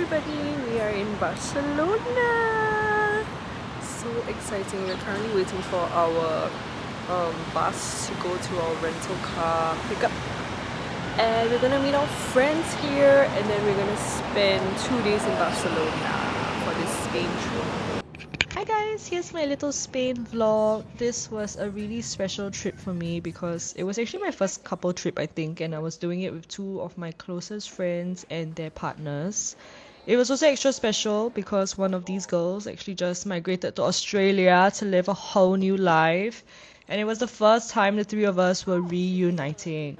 everybody, we are in Barcelona. So exciting. We're currently waiting for our bus to go to our rental car pickup. And we're gonna meet our friends here, and then we're gonna spend 2 days in Barcelona for this Spain trip. Hi guys, here's my little Spain vlog. This was a really special trip for me because it was actually my first couple trip, I think, and I was doing it with two of my closest friends and their partners. It was also extra special because one of these girls actually just migrated to Australia to live a whole new life, and it was the first time the three of us were reuniting.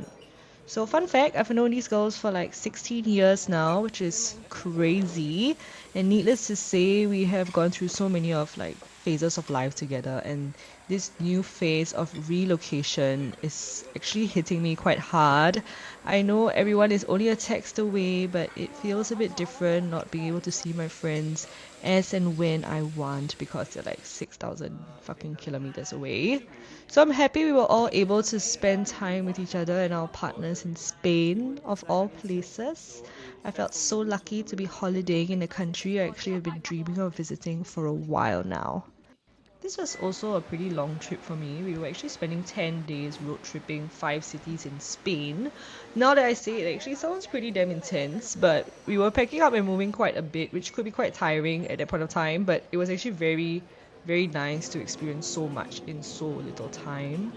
So fun fact, I've known these girls for like 16 years now, which is crazy. And needless to say, we have gone through so many of like phases of life together, and this new phase of relocation is actually hitting me quite hard. I know everyone is only a text away, but it feels a bit different not being able to see my friends as and when I want because they're like 6,000 fucking kilometers away. So I'm happy we were all able to spend time with each other and our partners in Spain, of all places. I felt so lucky to be holidaying in a country I actually have been dreaming of visiting for a while now. This was also a pretty long trip for me. We were actually spending 10 days road tripping 5 cities in Spain. Now that I say it, actually sounds pretty damn intense, but we were packing up and moving quite a bit, which could be quite tiring at that point of time, but it was actually very, very nice to experience so much in so little time.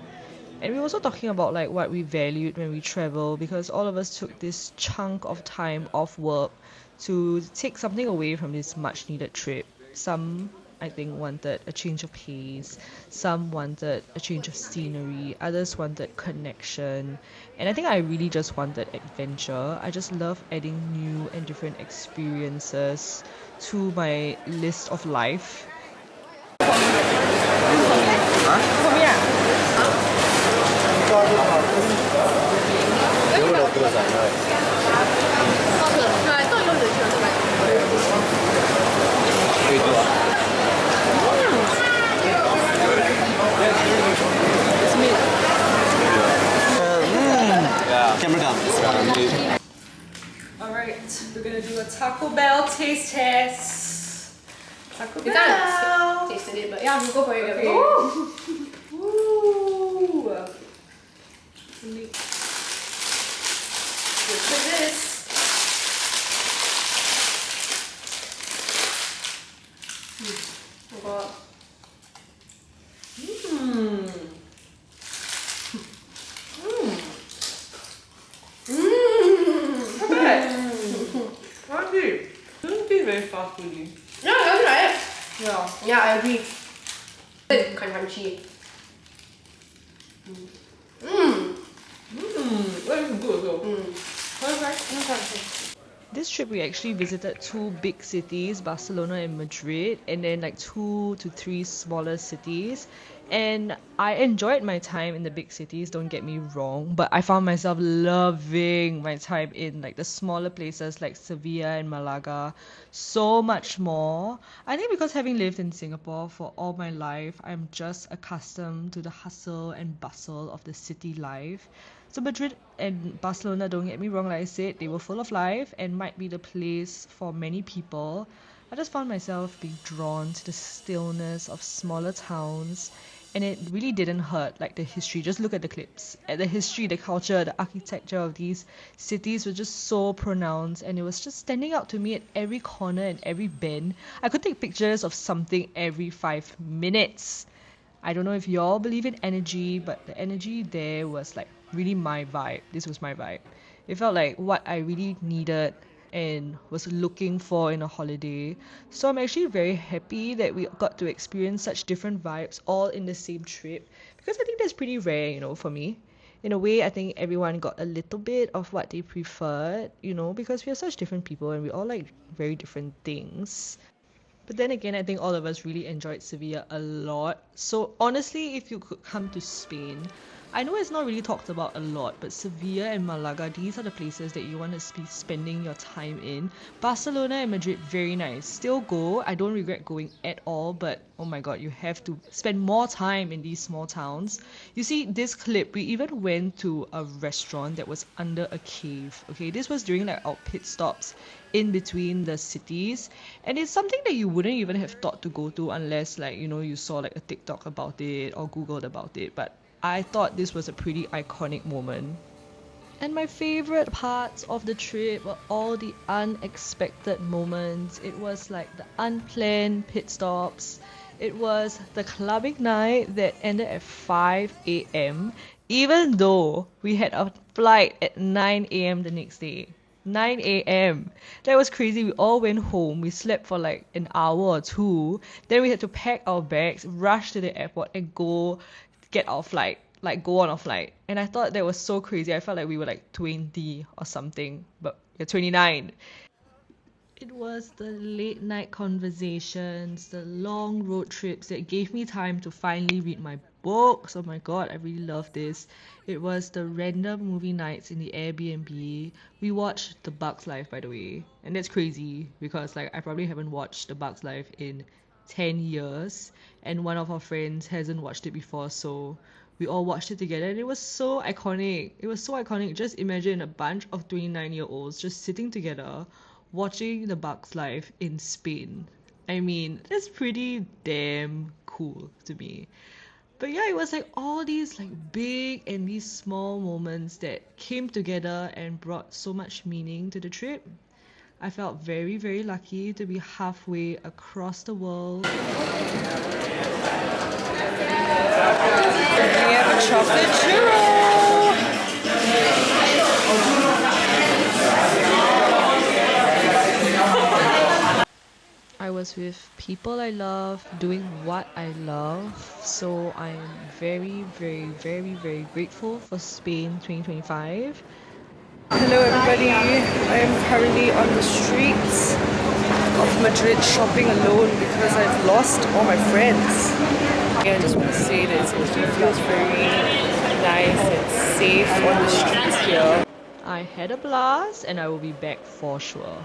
And we were also talking about like what we valued when we travel because all of us took this chunk of time off work to take something away from this much needed trip. Some I think wanted a change of pace, some wanted a change of scenery, others wanted connection, and I think I really just wanted adventure. I just love adding new and different experiences to my list of life. Alright, we're gonna do a Taco Bell taste test. Taco You Bell! can't taste it, but yeah, we'll go for it. Okay. Ooh! Ooh! Look at this! Oh god. Mmm! Not bad! Honestly, doesn't taste very fast really. Yeah, that's right. Yeah. Yeah, I agree. It's crunchy. That is good though. Okay. This trip we actually visited two big cities, Barcelona and Madrid, and then like 2 to 3 smaller cities. And I enjoyed my time in the big cities, don't get me wrong, but I found myself loving my time in like the smaller places like Sevilla and Malaga so much more. I think because having lived in Singapore for all my life, I'm just accustomed to the hustle and bustle of the city life. So Madrid and Barcelona, don't get me wrong, like I said, they were full of life and might be the place for many people. I just found myself being drawn to the stillness of smaller towns, and it really didn't hurt like the history. Just look at the clips. At the history, the culture, the architecture of these cities was just so pronounced, and it was just standing out to me at every corner and every bend. I could take pictures of something every 5 minutes. I don't know if y'all believe in energy, but the energy there was like really my vibe. This was my vibe. It felt like what I really needed and was looking for in a holiday. So I'm actually very happy that we got to experience such different vibes all in the same trip because I think that's pretty rare, for me. In a way, I think everyone got a little bit of what they preferred, because we are such different people and we all like very different things. But then again, I think all of us really enjoyed Sevilla a lot. So honestly, if you could come to Spain, I know it's not really talked about a lot, but Sevilla and Malaga, these are the places that you want to be spending your time in. Barcelona and Madrid, very nice. Still go. I don't regret going at all, but oh my god, you have to spend more time in these small towns. You see, this clip, we even went to a restaurant that was under a cave. Okay, this was during like our pit stops in between the cities, and it's something that you wouldn't even have thought to go to unless like you saw like a TikTok about it or Googled about it. But I thought this was a pretty iconic moment. And my favorite parts of the trip were all the unexpected moments. It was like the unplanned pit stops. It was the clubbing night that ended at 5 a.m., even though we had a flight at 9 a.m. the next day. 9 a.m. That was crazy. We all went home. We slept for like an hour or two. Then we had to pack our bags, rush to the airport, and go get our flight, like go on a flight. And I thought that was so crazy. I felt like we were like 20 or something, but we're 29. It was the late night conversations, the long road trips that gave me time to finally read my books. Oh my god, I really love this. It was the random movie nights in the Airbnb. We watched The Bugs Life, by the way. And that's crazy because like I probably haven't watched The Bugs Life in 10 years and one of our friends hasn't watched it before, so we all watched it together and it was so iconic. It was so iconic. Just imagine a bunch of 29-year-olds just sitting together watching the Bugs Life in Spain. I mean, that's pretty damn cool to me. But yeah, it was like all these like big and these small moments that came together and brought so much meaning to the trip. I felt very, very lucky to be halfway across the world. We have a chocolate churro! I was with people I love, doing what I love, so I'm very, very, very, very grateful for Spain 2025. Hello everybody, I am currently on the streets of Madrid shopping alone because I've lost all my friends. I just want to say that it actually feels very nice and safe on the streets here. I had a blast and I will be back for sure.